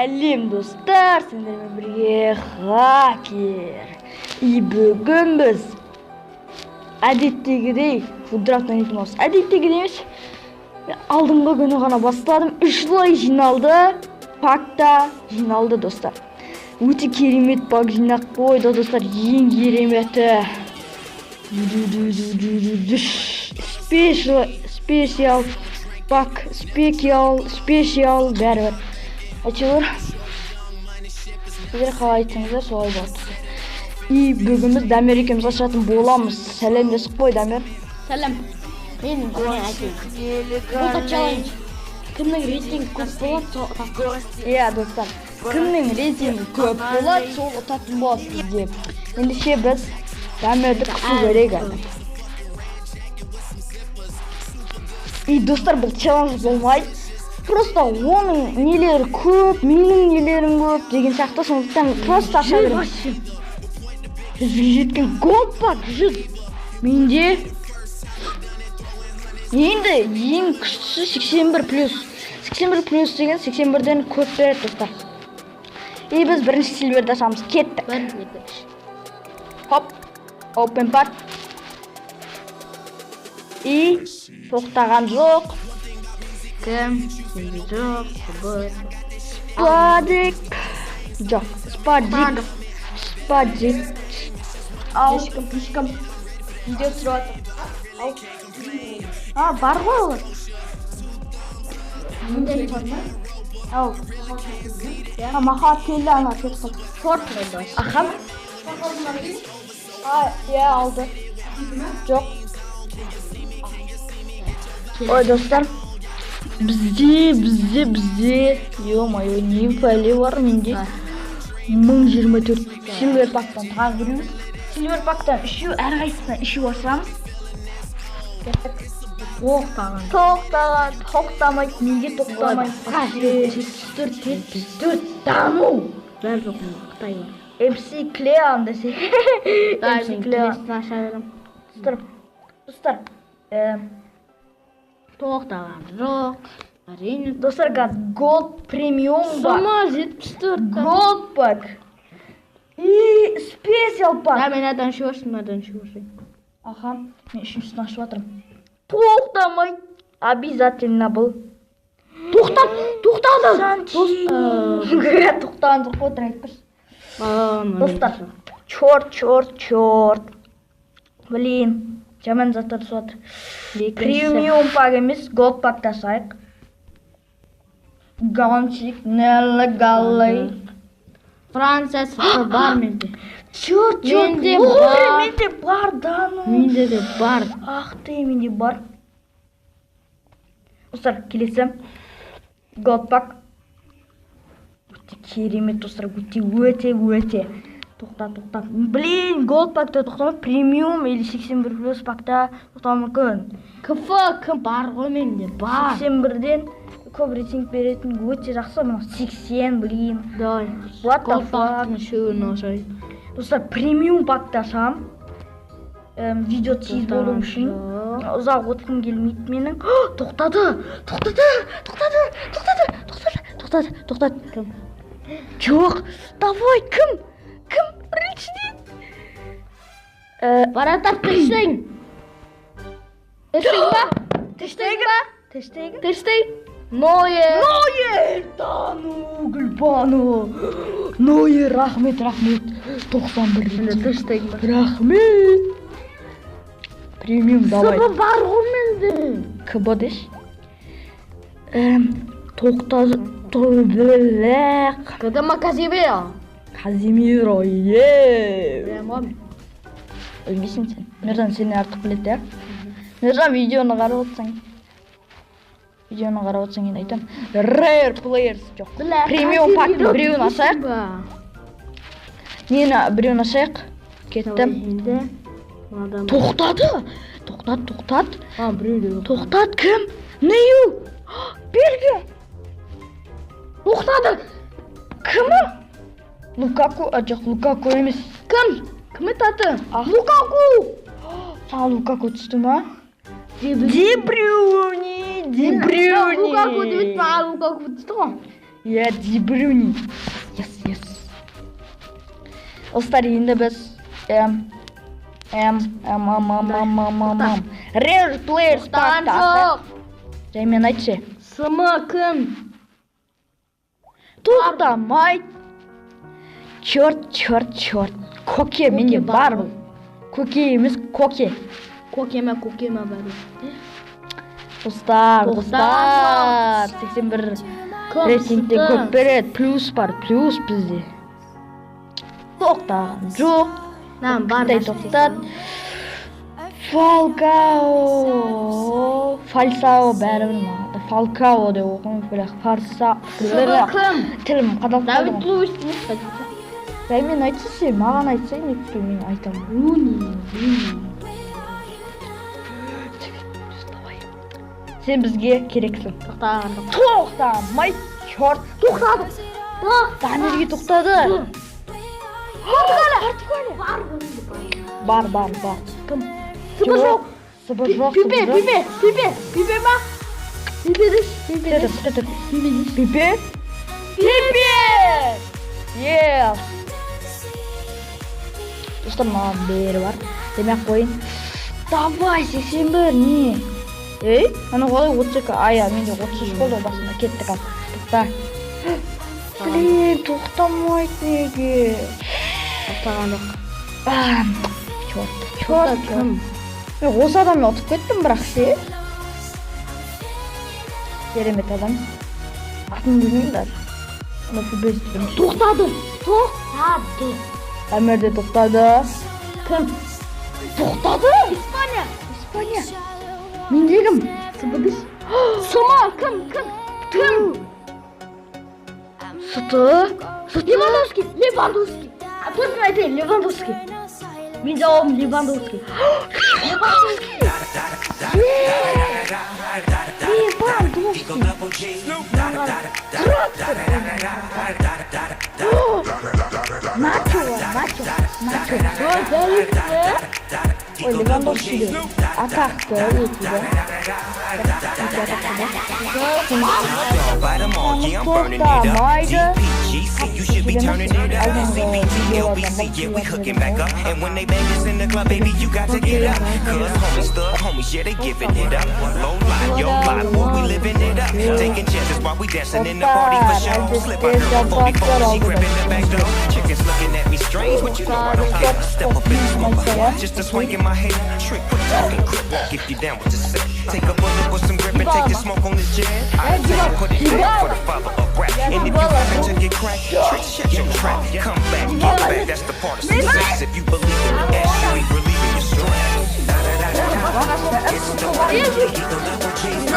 Сәлем достар, сендермен бірге хакер. И бүгін біз әдеттегідей фуддрафт ойнайтынбыз. Әдеттегідей емес. Алдыңғы күні ғана бастадым. 3 лайк жиналды. Пакта жиналды достар. Өте керемет пак жинақ қойды достар. Ең кереметі. Спешиал пак, спешиал бәрібір. Әйтеуір сіздер қалай айтсаңыздар солай болады. И бүгін біз Дамир екеуміз ашатын боламыз. Сәлемдесіп қой, Дамир. Сәлем. Мен айтайын. Бұл челлендж. Кімнің рейтингі көп болады, Иә, достар. Кімнің рейтингі көп болады, сол ұтатын болады бізде. Ендеше біз Дамирді күту керек әлі. И достар, бұл челлендж болмайды. Просто оның нелері көп, менің нелерім көп деген сияқты, сондықтан просто аша беремін. 100-ге жеткен голд пак, 100. Менде енді ең күштісі 81+. 81+ деген 81-ден көп береді достар. И біз бірінші сильверді ашамыз. Кеттік. Хоп, open pack. И тоқтаған жоқ. Кім? Жоқ, Спадик. Жоқ, спадик. Ау, пішкім. Видео түсіріп жатыр. Бар ғой олар. Ау. Махат келді ана кетіп. Фортлайды. Ахам. Иә, алды. Жоқ. Ой, достар. Бізде. Ё-моё, не файлы бар менде. 1024 сильвер пактан тағы біреуіміз. Сильвер пактан үшеу, әрқайсысына үшеу ашамыз. Тоқтамайды. Неге тоқтамайды? 74 даму. Бәрі жоқым, Қытай бар. MC Клеон десе. MC Клеон. Достар. Тоқтаған жоқ. Әрине. Достар, голд премиум бар. Сама 74. Голд пак. И специал пак. Мен адан шуырсын. Аха, мен үшіншісін ашып жатырмын. Тоқтамайды. Обязательно бұл. Тоқтады. Тоқтаған жоқ қой, айтпашы. Достар, черт. Блин, жаман заттар түсіп жатыр. Премиум пак емес, голд пакты ашайық. Гонщик, нелегалы. Франция бар менде. Черт, менде бар, Дану. Менде де бар. Ах ты, менде бар. Достар, келесі. Голд пак. Өте керемет, достар, өте. Тоқта. Блин, голд пакта тоқтамай, премиум или 81+ пакта тоқтамай мүмкін. Кім бар ғой менде, бар. 81-ден көп рейтинг беретін өте жақсы, мына 80, блин. Дай. What the fuck? Шөуін ашай. Достар, премиум пакта ашам. Видео тез болу үшін. Ұзақ отқым келмейді менің. Тоқтады. Кім? Жоқ. Давай, кім? Біріншіден. Баратар Тештеген. Тештеген. Нойер! Тану, Гүлбану. Нойер, рахмет. 91. Тештеген. Рахмет. Премиум, давай. Сыбы бар ғой менде. КБ деш? Тоқтады. Тобелек. Кадама Казимиро. Казимиро, Өлмейсің сен. Мердан сені артық біледі, ә? Мердан видеоны қарап отырсың енді айтам. Rare Players жоқ. Премиум пактың біреуін ашайық. Нені біреуін ашайық. Кеттім. Тоқтат. Тоқтат, кім? Нею? Белгі. Тоқтады. Кімі? Лукаку, жоқ, Лукаку емес. Кім айтады? Лукаку! Лукаку түсті ма? Де Брюни. Лукаку деп айтпа, Лукаку түсті ғой. Иә, Дебрюни. Yes. Достар, енді біз Rare Players Жоқ. Жаймен айтшы. Сымы кім? Тоқтамай. Черт. Коке менде бар бұл. Коке емес, коке. Көкеме бәрі. Достар. 81 рейтингте көп береді. Плюс бар, плюс бізде. Тоқтаған жоқ. Бар. Тоқтат. Фалсао бәрібір маған. Фалкао деп оқымын, бірақ тілім қадалып Давид қалды. Луис. Мен айтшы сен, маған айтсай, мен айтамын. Сен бізге керексің. Тоқтамай, черт. Тоқтады. Неге тоқтады? Бар. Кім? Сыбы жоқ. Пипе ма? Пипе. Yes. Достар, маған бері бар. Демек қойын. Давай, 81, не? Ана қолай 32, менде 33 болды басында, кеттік ал. Тоқта. Тоқтамайды неге? Тоқтаған жоқ. Черт. Мен осы адаммен ұтып кеттім, бірақ ше. Керемет адам. Атын білмеймін даже. Тоқтады. Әмірде тоқтады. Кім? Тоқтады? Испания. Менде кім? Сыбыдыш. Сыма кім? Сұты? Левандовский. Точно айтайын, Левандовский. Мен жауабым Левандовский. Начо. Ой, Левандовский де. Атақты өтеді. Тоқтамайды. You should be turning it up. CBT, LBC, yeah, we hooking back up. And when they bang us in the club, baby, you got to get up. Cause homies, thug homies, yeah, they giving it up. Low line, yo line, boy, we living it up. Taking chances while we dancing in the party for sure. Slip out the 44, she gripping the back door. Chickens looking at me strange, but you know I don't care. Step up in the smoker, just a swing in my head. Trick, quit talking, grip walk if you down with the set. Take a bullet with some grip and take the smoke on this jet. I take put it back for the father of rap. And if you happen to get cracked, trick, shut your trap. Come back, get back, that's the part of success. If you believe in the ass, you ain't relieving your stress. It's the way you eat the double cheese.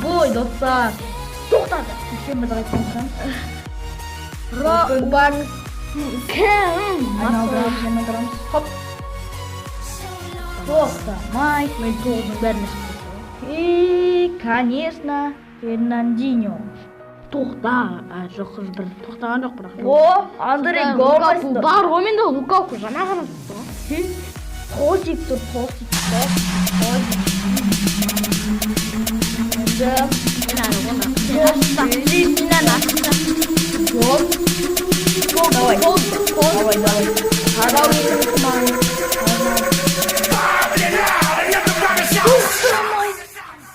Бой, достар. Тоқтады. Робан кім? Хоп. Тоқтамай. Мен тоғыздың бәрін естіп. И, конечно, Фернандиньо. Жоқ, қыз бір тоқтаған жоқ бірақ. О, Андрей Гомес. Бар ғой менде Лукаку жаңа ғана тұр. Тосик тұр. Давай.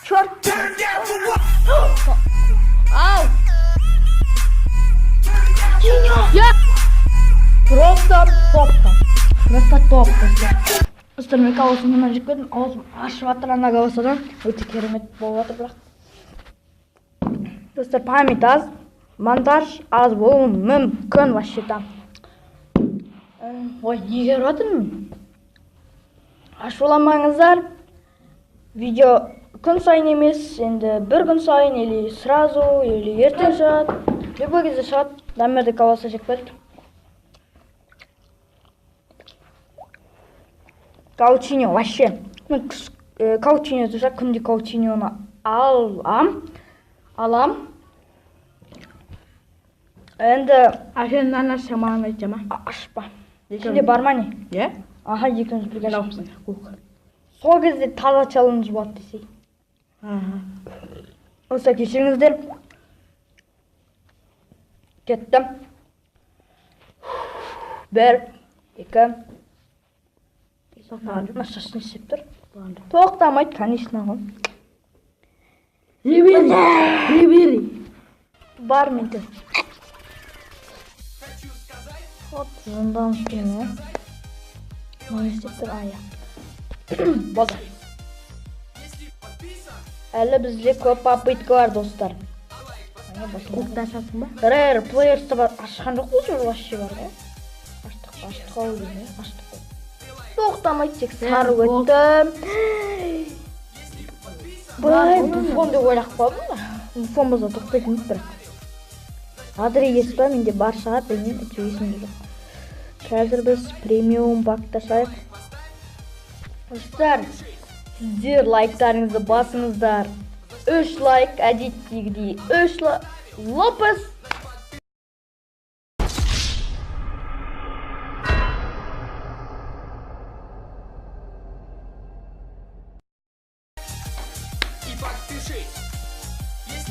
Черт. Ау! Просто топ. Достар, мен каусымнан жеп кеттім. Аузым ашып жатыр ана каусадан. Өте керемет болып жатыр бірақ. Достар, память аз. Монтаж аз болуы мүмкін вообще-то. Ой, неге ұрып жатырмын? Ашуламаңыздар. Видео күн сайын емес, енді бір күн сайын, или сразу, или ертең шығады. Любой кезде шығады. Дамерді кауаса жеп кеттім. Каучиньо вообще. Мен каучиньо тұрса, күнде каучиньоны алам. Енді Әжен нәрсе маған айтшы ма? ашпа. Сенде бар ма не? Е? Аха, екеуміз бірге ашамыз. сол кезде таза челлендж болады десей. Осы кешіріңіздер. Кеттім. 1, 2. Шашын ішіп тұр. Тоқтамайды, конечно ғой. Рибери. Бар менде. Вот, зындан үстіне. Мына істеп тұр, ая. Болды. Әлі бізде көп попытка бар, достар. Қоқта ашасың ба? Rare Players-та бар. Ашқан жоқ қой, уже вообще бар ғой. Аштық ау деймін, аштық қой. Тоқтамайды, тек сары өттім. Бай, буфон деп ойлап қалдым ба? Буфон болса тоқтайтын бірақ. Адрес па, менде бар шығар, білмеймін, есімде жоқ. Қазір біз премиум бакта шығайық. Достар, сіздер лайктарыңызды басыңыздар. 3 лайк, әдеттегідей 3 лайк. Лопес!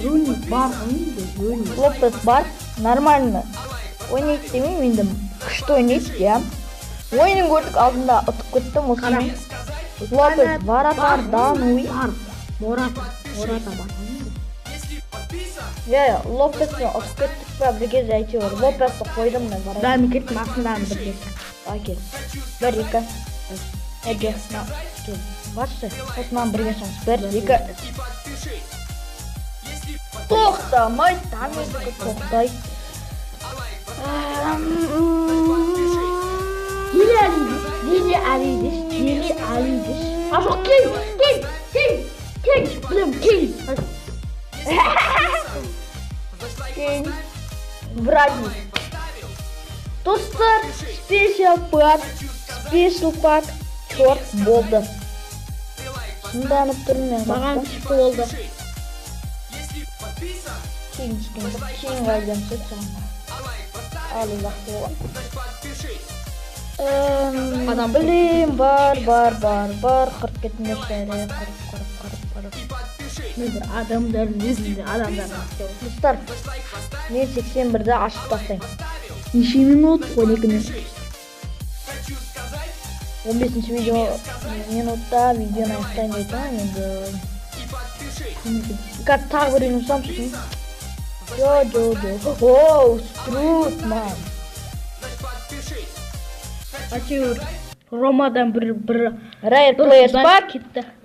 Руни бар, Руни. Лопес бар, нормально. Ойнайды демеймін, енді күшті ойнайды, я. Ойынын көрдік, алдында ұтып көттім осымен. Лопес, Варатар, Дануи. Мората бар. Лопесті ұтып кеттік па, бірге жайты бар. Лопесті қойдым мен Варатар. Да, мен кеттім астындағын бірге. Окей. 1, 2. Әге, басшы. Осынан бірге шаңыз. 1, 2. Тоқтамай, тамезігі тоқтай. Дели Алидиш. А жоқ, Кейн. Білем, Кейн. Кейн. Бради. Достар, спешл пак. Чорт болды. Шынданып тұрмын. Маған күшті болды. Кейін ғайден сөйтсің. Әлі лақты болған. Адам білем, бар. Қырып кетіңдер шәрі. Қырып. Мен бір адамдардың өзінде адамдардың астау. Достар, мен 81-ді ашып тастайын. Неше минут? 12 минут. 15-ші минутта видеоны аяқтайын дейтін, енді... Қазір тағы бір ұнысам шын. Оу, струт, ман. Әтеуір Ромадан бір Rare Players бар кетті. И...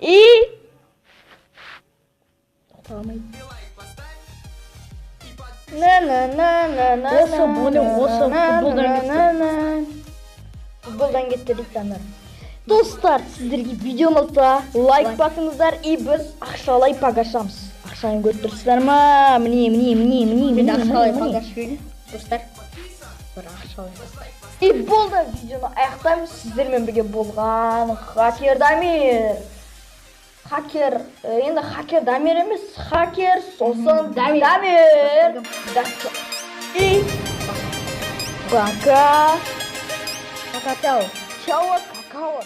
Тоқтамайды. Футболдан кетті дейді. Достар, сіздерге видео ұнаса лайк басыңыздар, и біз ақшалай пак ашамыз. Ақшаны көріп тұрсыздар ма? Міне. Мен ақшалай пак ашып достар. Бір ақшалай пак. И болды, видеоны аяқтаймыз. Сіздермен бірге болған Хакер Дамир. Енді Хакер Дамир емес, Хакер сосын Дамир. И пока. Пока, чао. Чао, какао.